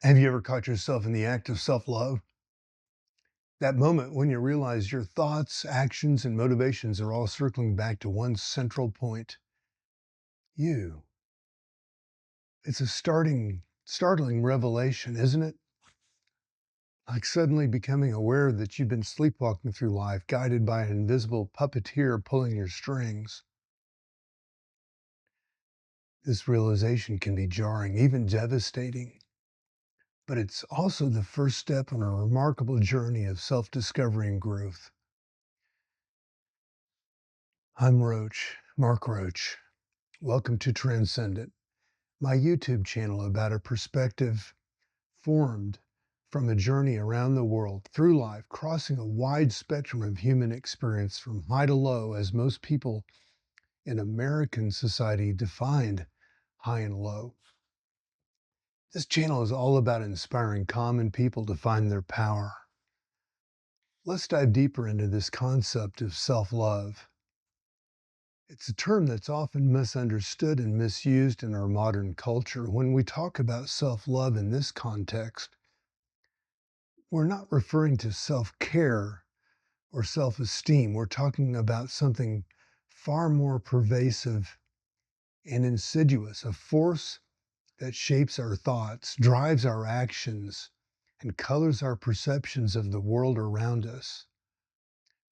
Have you ever caught yourself in the act of self-love? That moment when you realize your thoughts, actions, and motivations are all circling back to one central point, you. It's a startling revelation, isn't it? Like suddenly becoming aware that you've been sleepwalking through life, guided by an invisible puppeteer pulling your strings. This realization can be jarring, even devastating, but it's also the first step on a remarkable journey of self-discovery and growth. I'm Roach, Mark Roach. Welcome to Transcendent, my YouTube channel about a perspective formed from a journey around the world, through life, crossing a wide spectrum of human experience from high to low, as most people in American society defined high and low. This channel is all about inspiring common people to find their power. Let's dive deeper into this concept of self-love. It's a term that's often misunderstood and misused in our modern culture. When we talk about self-love in this context, we're not referring to self-care or self-esteem. We're talking about something far more pervasive and insidious, a force that shapes our thoughts, drives our actions, and colors our perceptions of the world around us.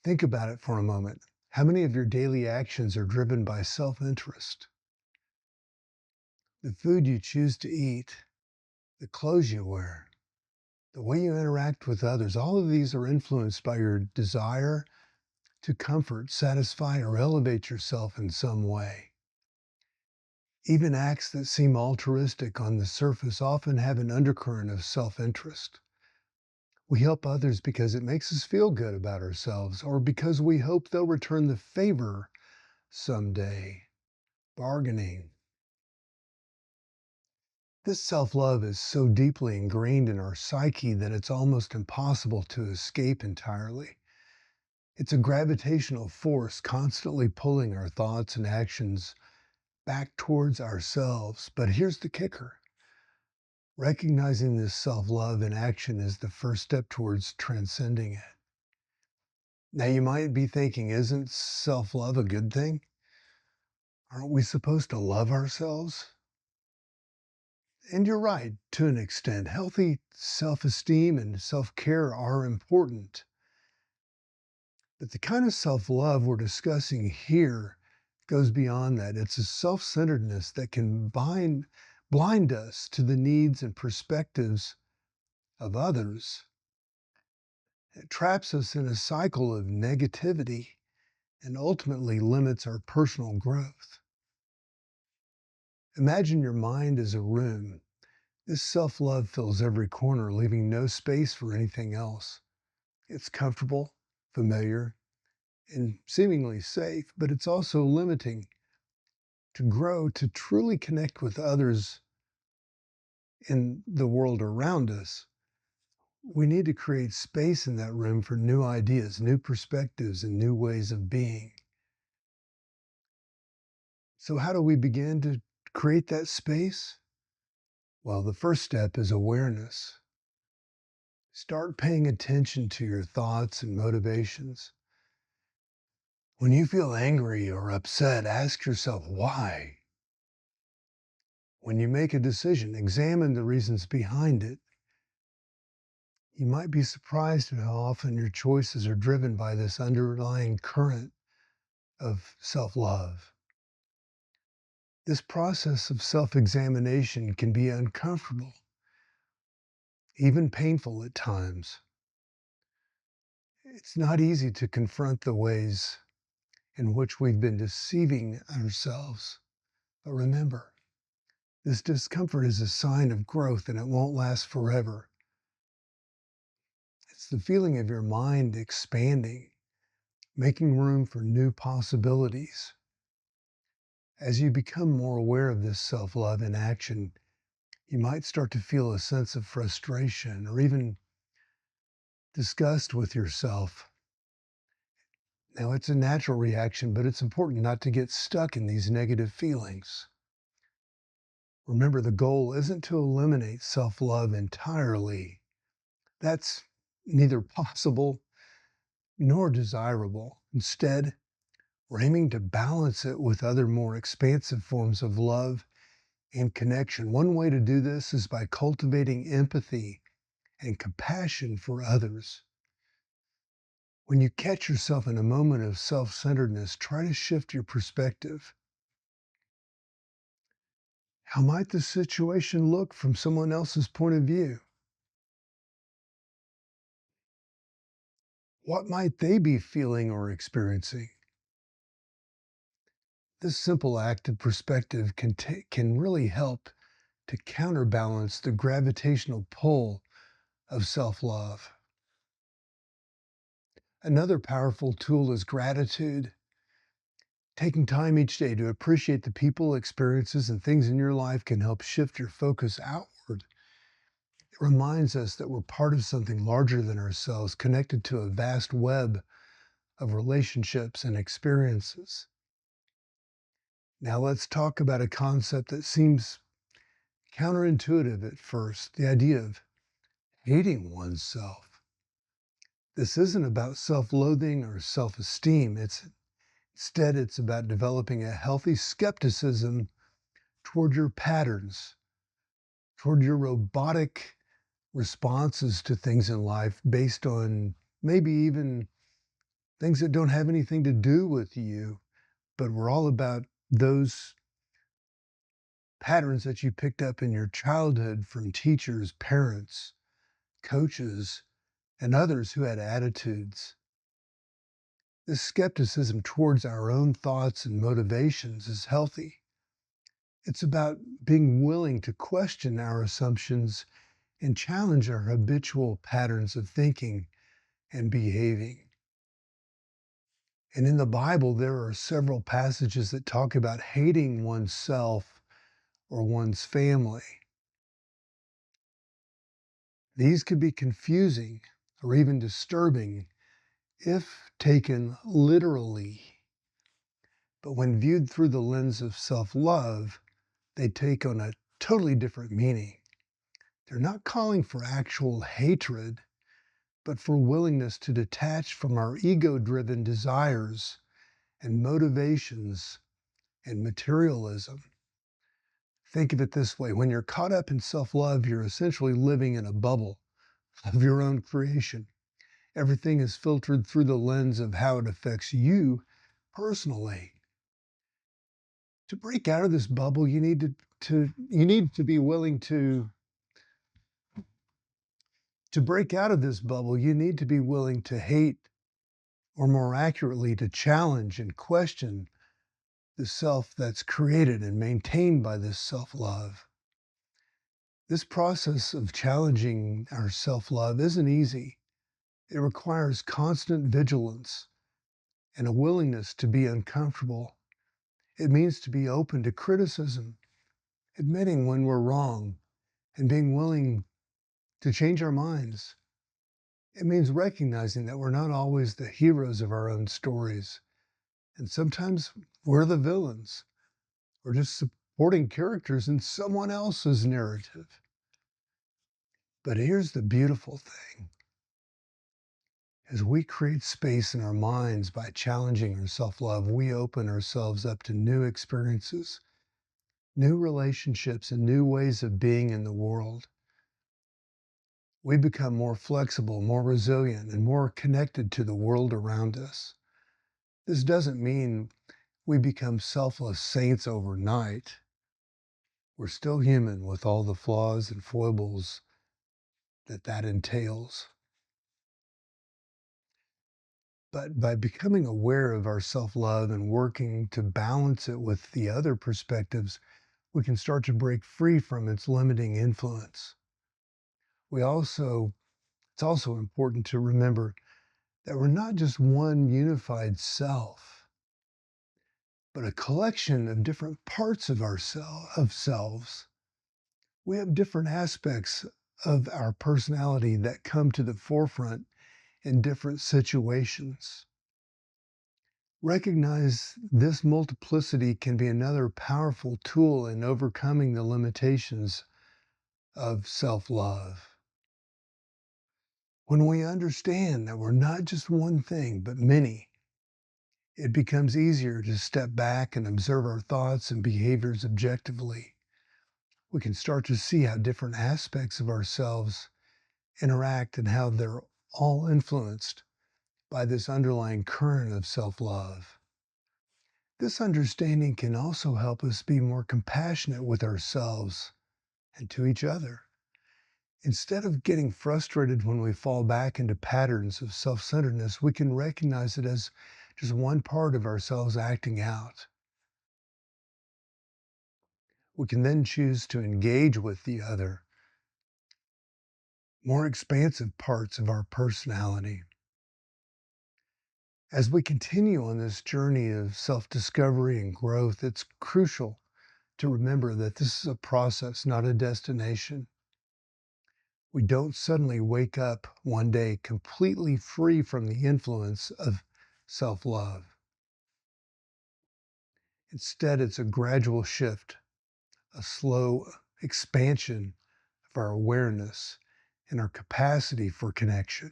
Think about it for a moment. How many of your daily actions are driven by self-interest? The food you choose to eat, the clothes you wear, the way you interact with others, all of these are influenced by your desire to comfort, satisfy, or elevate yourself in some way. Even acts that seem altruistic on the surface often have an undercurrent of self-interest. We help others because it makes us feel good about ourselves, or because we hope they'll return the favor someday. Bargaining. This self-love is so deeply ingrained in our psyche that it's almost impossible to escape entirely. It's a gravitational force constantly pulling our thoughts and actions back towards ourselves. But here's the kicker. Recognizing this self-love in action is the first step towards transcending it. Now you might be thinking, isn't self-love a good thing? Aren't we supposed to love ourselves? And you're right, to an extent. Healthy self-esteem and self-care are important. But the kind of self-love we're discussing here goes beyond that. It's a self-centeredness that can blind us to the needs and perspectives of others. It traps us in a cycle of negativity and ultimately limits our personal growth. Imagine your mind as a room. This self-love fills every corner, leaving no space for anything else. It's comfortable, familiar, and seemingly safe, but it's also limiting. To grow, to truly connect with others in the world around us, we need to create space in that room for new ideas, new perspectives, and new ways of being. So how do we begin to create that space? Well, the first step is awareness. Start paying attention to your thoughts and motivations. When you feel angry or upset, ask yourself why. When you make a decision, examine the reasons behind it. You might be surprised at how often your choices are driven by this underlying current of self-love. This process of self-examination can be uncomfortable, even painful at times. It's not easy to confront the ways in which we've been deceiving ourselves. But remember, this discomfort is a sign of growth and it won't last forever. It's the feeling of your mind expanding, making room for new possibilities. As you become more aware of this self-love in action, you might start to feel a sense of frustration or even disgust with yourself. Now, it's a natural reaction, but it's important not to get stuck in these negative feelings. Remember, the goal isn't to eliminate self-love entirely. That's neither possible nor desirable. Instead, we're aiming to balance it with other more expansive forms of love and connection. One way to do this is by cultivating empathy and compassion for others. When you catch yourself in a moment of self-centeredness, try to shift your perspective. How might the situation look from someone else's point of view? What might they be feeling or experiencing? This simple act of perspective can really help to counterbalance the gravitational pull of self-love. Another powerful tool is gratitude. Taking time each day to appreciate the people, experiences, and things in your life can help shift your focus outward. It reminds us that we're part of something larger than ourselves, connected to a vast web of relationships and experiences. Now let's talk about a concept that seems counterintuitive at first, the idea of hating oneself. This isn't about self-loathing or self-esteem. Instead, it's about developing a healthy skepticism toward your patterns, toward your robotic responses to things in life based on maybe even things that don't have anything to do with you, but we're all about those patterns that you picked up in your childhood from teachers, parents, coaches, and others who had attitudes. This skepticism towards our own thoughts and motivations is healthy. It's about being willing to question our assumptions and challenge our habitual patterns of thinking and behaving. And in the Bible, there are several passages that talk about hating oneself or one's family. These could be confusing or even disturbing if taken literally. But when viewed through the lens of self-love, they take on a totally different meaning. They're not calling for actual hatred, but for willingness to detach from our ego-driven desires and motivations and materialism. Think of it this way. When you're caught up in self-love, you're essentially living in a bubble of your own creation. Everything is filtered through the lens of how it affects you personally. To break out of this bubble, you need to be willing to break out of this bubble, you need to be willing to hate, or more accurately, to challenge and question the self that's created and maintained by this self-love. This process of challenging our self-love isn't easy. It requires constant vigilance and a willingness to be uncomfortable. It means to be open to criticism, admitting when we're wrong, and being willing to change our minds. It means recognizing that we're not always the heroes of our own stories. And sometimes we're the villains. We're just supporting characters in someone else's narrative. But here's the beautiful thing. As we create space in our minds by challenging our self-love, we open ourselves up to new experiences, new relationships, and new ways of being in the world. We become more flexible, more resilient, and more connected to the world around us. This doesn't mean we become selfless saints overnight. We're still human with all the flaws and foibles that entails. But by becoming aware of our self-love and working to balance it with the other perspectives, we can start to break free from its limiting influence. It's also important to remember that we're not just one unified self, but a collection of different parts of of selves. We have different aspects of our personality that come to the forefront in different situations. Recognize this multiplicity can be another powerful tool in overcoming the limitations of self love. When we understand that we're not just one thing, but many, it becomes easier to step back and observe our thoughts and behaviors objectively. We can start to see how different aspects of ourselves interact and how they're all influenced by this underlying current of self love. This understanding can also help us be more compassionate with ourselves and to each other. Instead of getting frustrated when we fall back into patterns of self centeredness, we can recognize it as just one part of ourselves acting out. We can then choose to engage with the other, more expansive parts of our personality. As we continue on this journey of self discovery and growth, it's crucial to remember that this is a process, not a destination. We don't suddenly wake up one day completely free from the influence of self love. Instead, it's a gradual shift, a slow expansion of our awareness and our capacity for connection.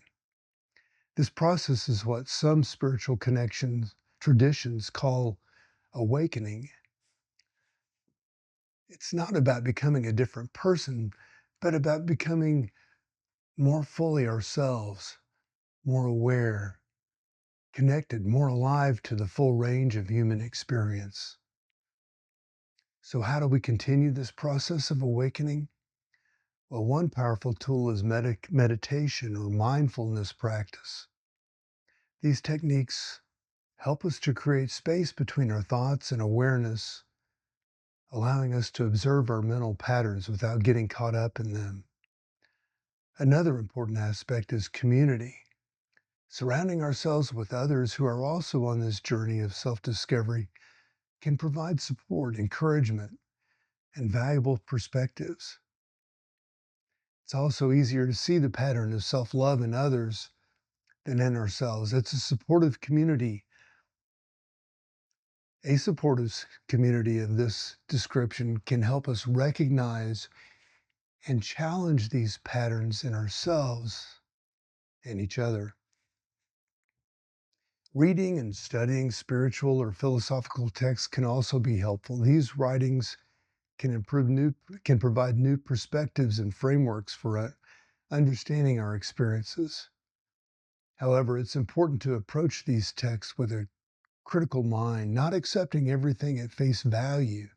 This process is what some spiritual connections traditions call awakening. It's not about becoming a different person, but about becoming more fully ourselves, more aware, connected, more alive to the full range of human experience. So, how do we continue this process of awakening? Well, one powerful tool is meditation or mindfulness practice. These techniques help us to create space between our thoughts and awareness, allowing us to observe our mental patterns without getting caught up in them. Another important aspect is community. Surrounding ourselves with others who are also on this journey of self discovery can provide support, encouragement, and valuable perspectives. It's also easier to see the pattern of self love in others than in ourselves. It's a supportive community. A supportive community of this description can help us recognize and challenge these patterns in ourselves and each other. Reading and studying spiritual or philosophical texts can also be helpful. These writings can provide new perspectives and frameworks for understanding our experiences. However, it's important to approach these texts with a critical mind, not accepting everything at face value,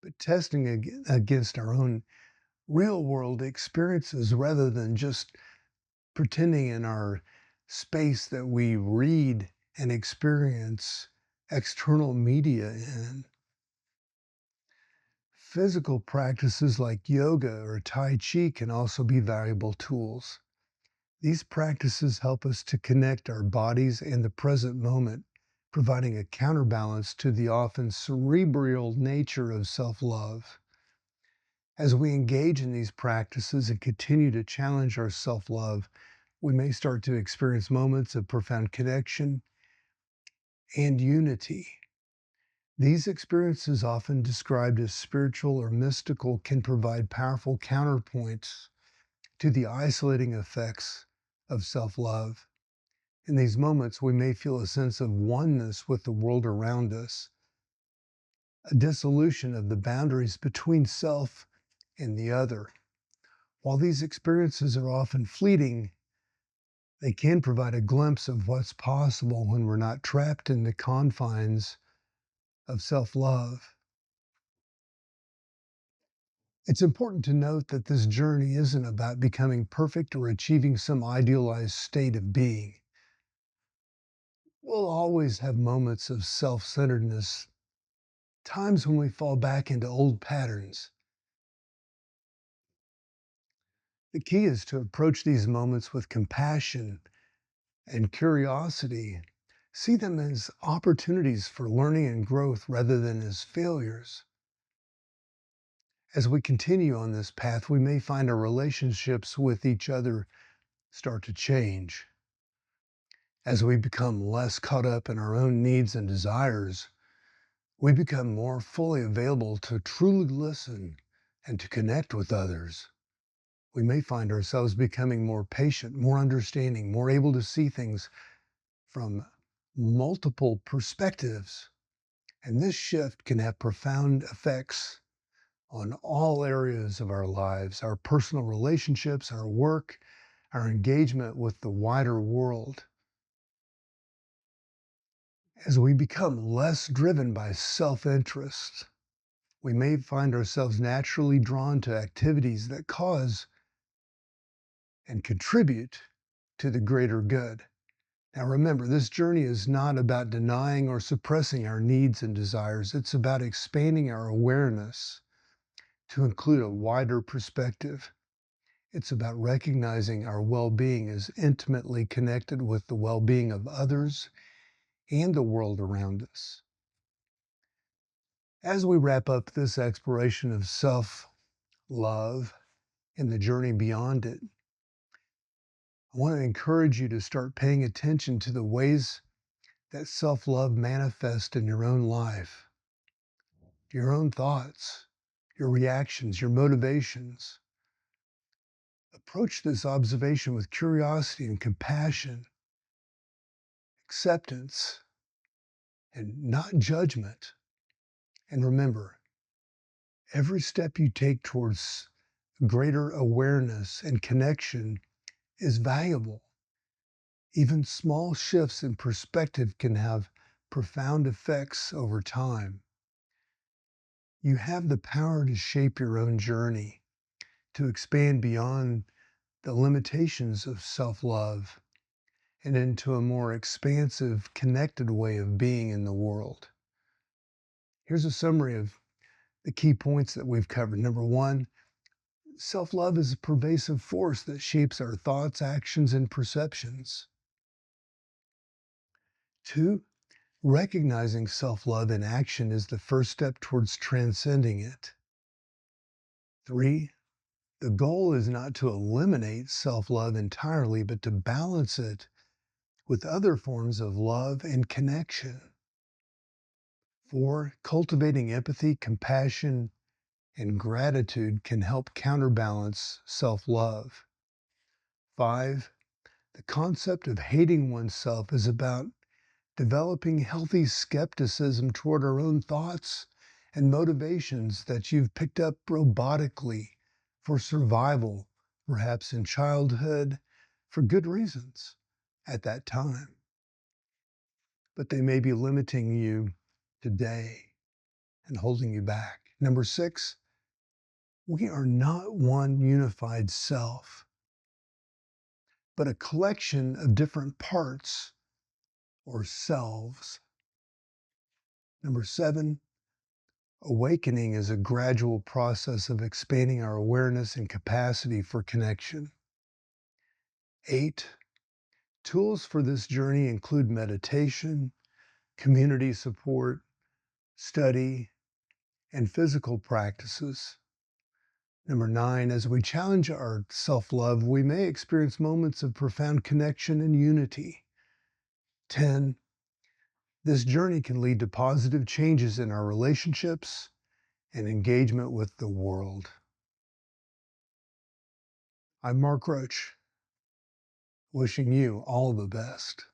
but testing against our own real world experiences rather than just pretending in our space that we read and experience external media in. Physical practices like yoga or Tai Chi can also be valuable tools. These practices help us to connect our bodies and the present moment, providing a counterbalance to the often cerebral nature of self love. As we engage in these practices and continue to challenge our self love, we may start to experience moments of profound connection and unity. These experiences, often described as spiritual or mystical, can provide powerful counterpoints to the isolating effects of self love. In these moments, we may feel a sense of oneness with the world around us, a dissolution of the boundaries between self and the other. While these experiences are often fleeting, they can provide a glimpse of what's possible when we're not trapped in the confines of self love. It's important to note that this journey isn't about becoming perfect or achieving some idealized state of being. We'll always have moments of self centeredness, times when we fall back into old patterns. The key is to approach these moments with compassion and curiosity. See them as opportunities for learning and growth rather than as failures. As we continue on this path, we may find our relationships with each other start to change. As we become less caught up in our own needs and desires, we become more fully available to truly listen and to connect with others. We may find ourselves becoming more patient, more understanding, more able to see things from multiple perspectives. And this shift can have profound effects on all areas of our lives, our personal relationships, our work, our engagement with the wider world. As we become less driven by self-interest, we may find ourselves naturally drawn to activities that cause and contribute to the greater good. Now remember, this journey is not about denying or suppressing our needs and desires. It's about expanding our awareness to include a wider perspective. It's about recognizing our well-being is intimately connected with the well-being of others and the world around us. As we wrap up this exploration of self-love and the journey beyond it, I want to encourage you to start paying attention to the ways that self-love manifests in your own life, your own thoughts, your reactions, your motivations. Approach this observation with curiosity and compassion, acceptance, and not judgment. And remember, every step you take towards greater awareness and connection is valuable. Even small shifts in perspective can have profound effects over time. You have the power to shape your own journey, to expand beyond the limitations of self-love and into a more expansive, connected way of being in the world. Here's a summary of the key points that we've covered. Number one, self-love is a pervasive force that shapes our thoughts, actions, and perceptions. Two, recognizing self-love in action is the first step towards transcending it. Three, the goal is not to eliminate self-love entirely, but to balance it with other forms of love and connection. Four, cultivating empathy, compassion, and gratitude can help counterbalance self-love. Five, the concept of hating oneself is about developing healthy skepticism toward our own thoughts and motivations that you've picked up robotically for survival, perhaps in childhood, for good reasons at that time. But they may be limiting you today and holding you back. Number six, we are not one unified self, but a collection of different parts or selves. Number seven, awakening is a gradual process of expanding our awareness and capacity for connection. Eight, tools for this journey include meditation, community support, study, and physical practices. Number nine, as we challenge our self-love, we may experience moments of profound connection and unity. 10, this journey can lead to positive changes in our relationships and engagement with the world. I'm Mark Roach, wishing you all the best.